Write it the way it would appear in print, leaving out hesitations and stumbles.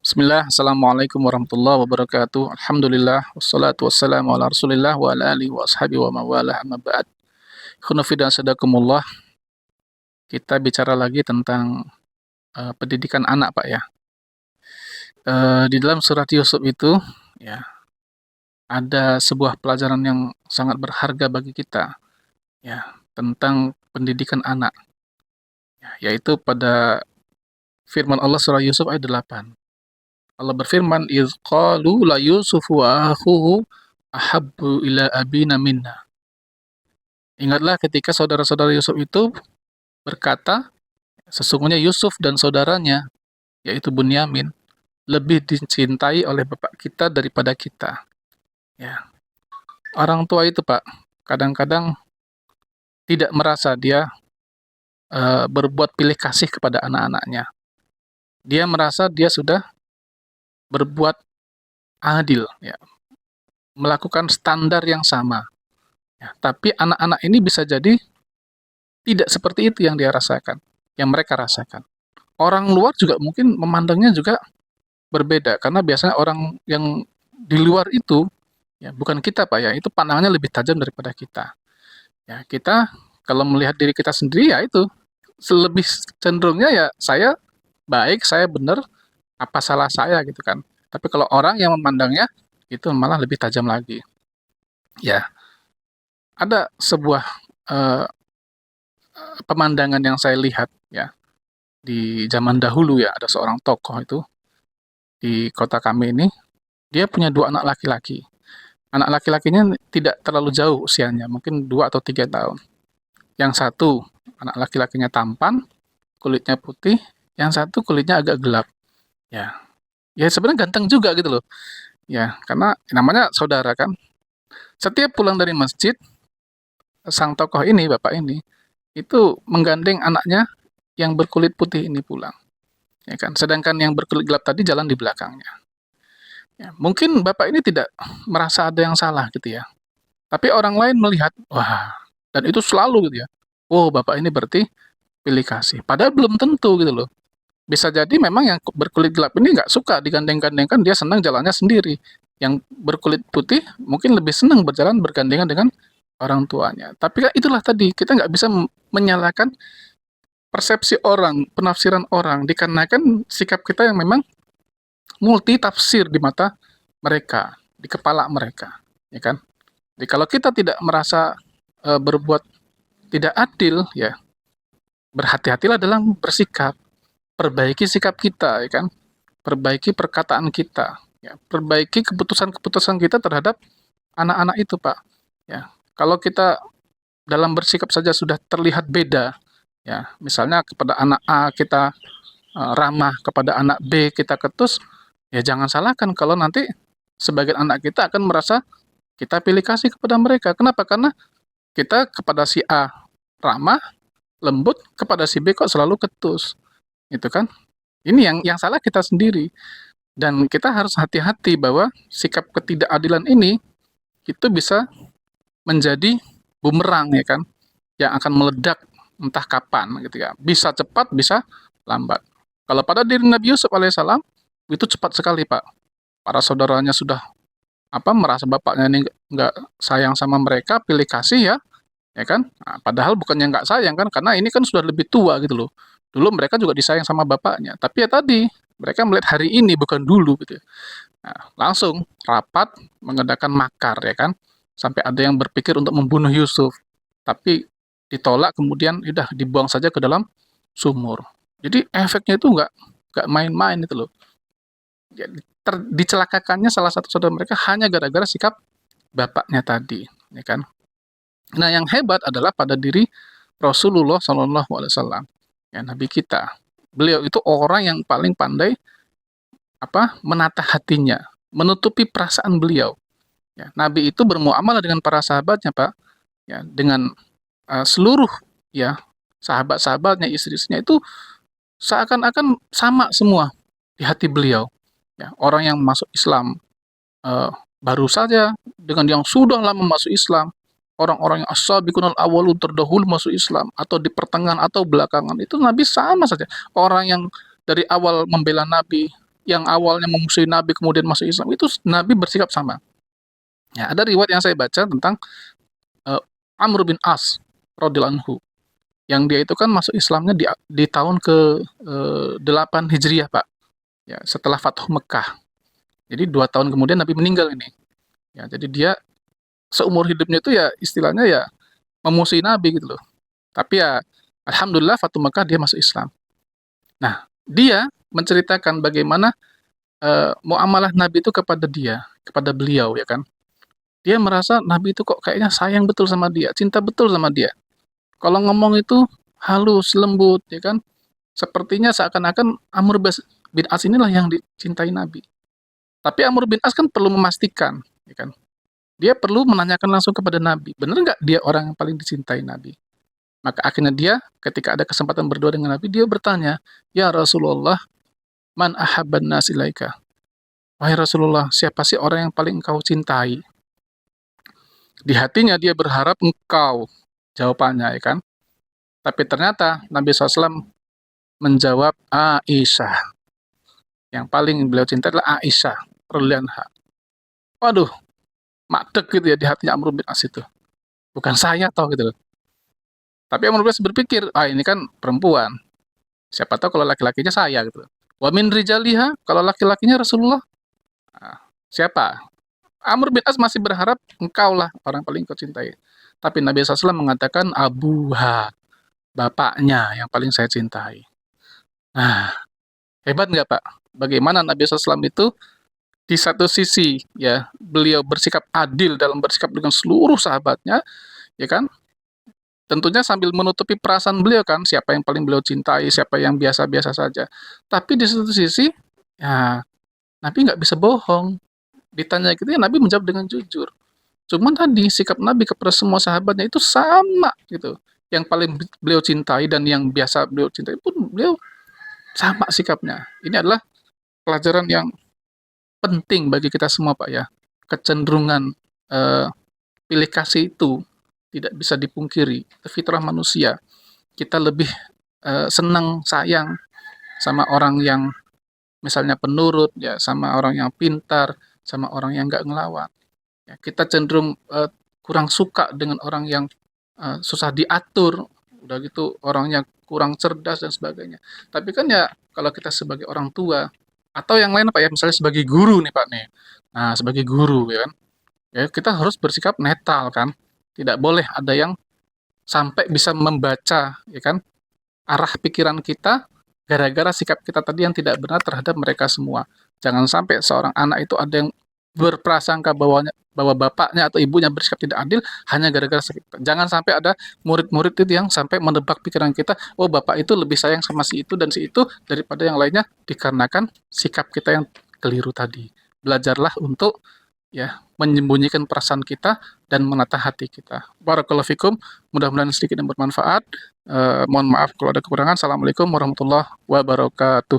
Bismillah, Assalamualaikum warahmatullahi wabarakatuh. Alhamdulillah, wassalatu wassalamu ala rasulillah wa ala alihi wa ashabihi wa mawalah amma ba'd. Ikhwanuddin sadakumullah, kita bicara lagi tentang pendidikan anak, Pak ya. Di dalam surat Yusuf itu, ya, ada sebuah pelajaran yang sangat berharga bagi kita, ya, tentang pendidikan anak, ya, yaitu pada firman Allah surah Yusuf ayat 8. Allah berfirman, "Idz qalu la Yusufu wa akhuhu ahabbu ila abina minna." Ingatlah ketika saudara-saudara Yusuf itu berkata, sesungguhnya Yusuf dan saudaranya, yaitu Bunyamin, lebih dicintai oleh bapak kita daripada kita. Ya, orang tua itu, Pak, kadang-kadang tidak merasa dia berbuat pilih kasih kepada anak-anaknya. Dia merasa dia sudah berbuat adil, ya, melakukan standar yang sama. Ya, tapi anak-anak ini bisa jadi tidak seperti itu yang dia rasakan, yang mereka rasakan. Orang luar juga mungkin memandangnya juga berbeda, karena biasanya orang yang di luar itu, ya bukan kita Pak ya, itu pandangannya lebih tajam daripada kita. Ya, kita kalau melihat diri kita sendiri ya itu, lebih cenderungnya ya saya baik, saya benar, apa salah saya gitu kan. Tapi kalau orang yang memandangnya, itu malah lebih tajam lagi. Ya, ada sebuah eh, pemandangan yang saya lihat ya, di zaman dahulu ya, ada seorang tokoh itu di kota kami ini, dia punya dua anak laki-laki. Anak laki-lakinya tidak terlalu jauh usianya, mungkin 2 atau 3 tahun. Yang satu, anak laki-lakinya tampan, kulitnya putih, yang satu kulitnya agak gelap. Ya, ya sebenarnya ganteng juga gitu loh. Ya, karena namanya saudara kan. Setiap pulang dari masjid, sang tokoh ini, bapak ini, itu menggandeng anaknya yang berkulit putih ini pulang. Ya kan, sedangkan yang berkulit gelap tadi jalan di belakangnya. Ya, mungkin bapak ini tidak merasa ada yang salah gitu ya. Tapi orang lain melihat, wah, dan itu selalu gitu ya. Oh, bapak ini berarti pilih kasih. Padahal belum tentu gitu loh. Bisa jadi memang yang berkulit gelap ini nggak suka digandeng-gandengkan, dia senang jalannya sendiri. Yang berkulit putih mungkin lebih senang berjalan bergandengan dengan orang tuanya. Tapi kan itulah tadi, kita nggak bisa menyalahkan persepsi orang, penafsiran orang, dikarenakan sikap kita yang memang multi tafsir di mata mereka, di kepala mereka, ya kan? Jadi kalau kita tidak merasa berbuat tidak adil, ya berhati-hatilah dalam bersikap, perbaiki sikap kita, ya kan? Perbaiki perkataan kita, ya, perbaiki keputusan-keputusan kita terhadap anak-anak itu, Pak. Ya, kalau kita dalam bersikap saja sudah terlihat beda, ya, misalnya kepada anak A kita ramah, kepada anak B kita ketus, ya jangan salahkan kalau nanti sebagian anak kita akan merasa kita pilih kasih kepada mereka. Kenapa? Karena kita kepada si A ramah, lembut, kepada si B kok selalu ketus. Itu kan? Ini yang salah kita sendiri. Dan kita harus hati-hati bahwa sikap ketidakadilan ini itu bisa menjadi bumerang ya kan, yang akan meledak entah kapan gitu ya. Bisa cepat, bisa lambat. Kalau pada diri Nabi Yusuf alaihissalam itu cepat sekali Pak. Para saudaranya sudah merasa bapaknya ini nggak sayang sama mereka, pilih kasih ya kan? Nah, padahal bukannya nggak sayang kan, karena ini kan sudah lebih tua gitu loh. Dulu mereka juga disayang sama bapaknya, tapi ya tadi mereka melihat hari ini bukan dulu gitu ya. Nah, langsung rapat mengadakan makar ya kan, sampai ada yang berpikir untuk membunuh Yusuf, tapi ditolak kemudian udah dibuang saja ke dalam sumur. Jadi efeknya itu nggak main-main itu loh. Jadi dicelakakannya salah satu saudara mereka hanya gara-gara sikap bapaknya tadi, ya kan? Nah, yang hebat adalah pada diri Rasulullah Shallallahu Alaihi Wasallam, ya Nabi kita. Beliau itu orang yang paling pandai menata hatinya, menutupi perasaan beliau. Ya, Nabi itu bermuamalah dengan para sahabatnya, Pak, ya dengan seluruh ya sahabat-sahabatnya, istri-istrinya itu seakan-akan sama semua di hati beliau. Ya, orang yang masuk Islam eh, baru saja dengan yang sudah lama masuk Islam, orang-orang yang as-sabiqunal awwalun terdahulu masuk Islam atau di pertengahan atau belakangan itu Nabi sama saja. Orang yang dari awal membela Nabi yang awalnya memusuhi Nabi kemudian masuk Islam, itu Nabi bersikap sama. Ya, ada riwayat yang saya baca tentang uh, Amr bin As radhiyallahu anhu, yang dia itu kan masuk Islamnya di tahun ke 8 Hijriah, Pak. Ya, setelah Fathu Mekah. Jadi 2 tahun kemudian Nabi meninggal ini. Ya, jadi dia seumur hidupnya itu ya istilahnya ya memusuhi Nabi gitu loh. Tapi ya alhamdulillah Fathu Mekah dia masuk Islam. Nah, dia menceritakan bagaimana muamalah Nabi itu kepada dia, kepada beliau ya kan. Dia merasa Nabi itu kok kayaknya sayang betul sama dia, cinta betul sama dia. Kalau ngomong itu halus, lembut ya kan. Sepertinya seakan-akan Amr bin As inilah yang dicintai Nabi. Tapi Amr bin As kan perlu memastikan, ya kan. Dia perlu menanyakan langsung kepada Nabi, benar nggak dia orang yang paling dicintai Nabi? Maka akhirnya dia ketika ada kesempatan berdua dengan Nabi, dia bertanya, "Ya Rasulullah, man ahabban nas ilaika?" Wahai Rasulullah, siapa sih orang yang paling engkau cintai? Di hatinya dia berharap engkau, jawabannya ya kan. Tapi ternyata Nabi SAW menjawab Aisyah. Yang paling beliau cintai adalah Aisyah radhiyallahu anha. Waduh, madeg gitu ya di hatinya Amr bin As itu. Bukan saya toh gitu loh. Tapi Amr bin As berpikir, ini kan perempuan. Siapa tahu kalau laki-lakinya saya gitu. Wa min rijaliha, kalau laki-lakinya Rasulullah. Nah, siapa? Amr bin As masih berharap engkau lah orang paling kau cintai. Tapi Nabi SAW mengatakan abuha, bapaknya yang paling saya cintai. Nah, hebat nggak Pak? Bagaimana Nabi SAW itu di satu sisi ya beliau bersikap adil dalam bersikap dengan seluruh sahabatnya, ya kan? Tentunya sambil menutupi perasaan beliau kan, siapa yang paling beliau cintai, siapa yang biasa-biasa saja. Tapi di satu sisi, ya Nabi nggak bisa bohong. Ditanya gitu ya Nabi menjawab dengan jujur. Cuman tadi sikap Nabi kepada semua sahabatnya itu sama gitu. Yang paling beliau cintai dan yang biasa beliau cintai pun beliau sama sikapnya. Ini adalah pelajaran yang penting bagi kita semua Pak ya. Kecenderungan pilih kasih itu tidak bisa dipungkiri. Fitrah manusia. Kita lebih senang sayang sama orang yang misalnya penurut ya, sama orang yang pintar, sama orang yang nggak ngelawan. Ya, kita cenderung kurang suka dengan orang yang susah diatur, udah gitu orangnya kurang cerdas dan sebagainya. Tapi kan ya kalau kita sebagai orang tua atau yang lain Pak ya, misalnya sebagai guru nih Pak nih. Nah, sebagai guru ya kan, ya kita harus bersikap netral kan. Tidak boleh ada yang sampai bisa membaca ya kan arah pikiran kita gara-gara sikap kita tadi yang tidak benar terhadap mereka semua. Jangan sampai seorang anak itu ada yang berprasangka bahwa bapaknya atau ibunya bersikap tidak adil hanya gara-gara sikap kita. Jangan sampai ada murid-murid itu yang sampai menebak pikiran kita, oh bapak itu lebih sayang sama si itu dan si itu daripada yang lainnya dikarenakan sikap kita yang keliru tadi. Belajarlah untuk ya menyembunyikan perasaan kita dan menata hati kita. Barakallahu fikum, mudah-mudahan sedikit yang bermanfaat. Mohon maaf kalau ada kekurangan. Assalamualaikum warahmatullahi wabarakatuh.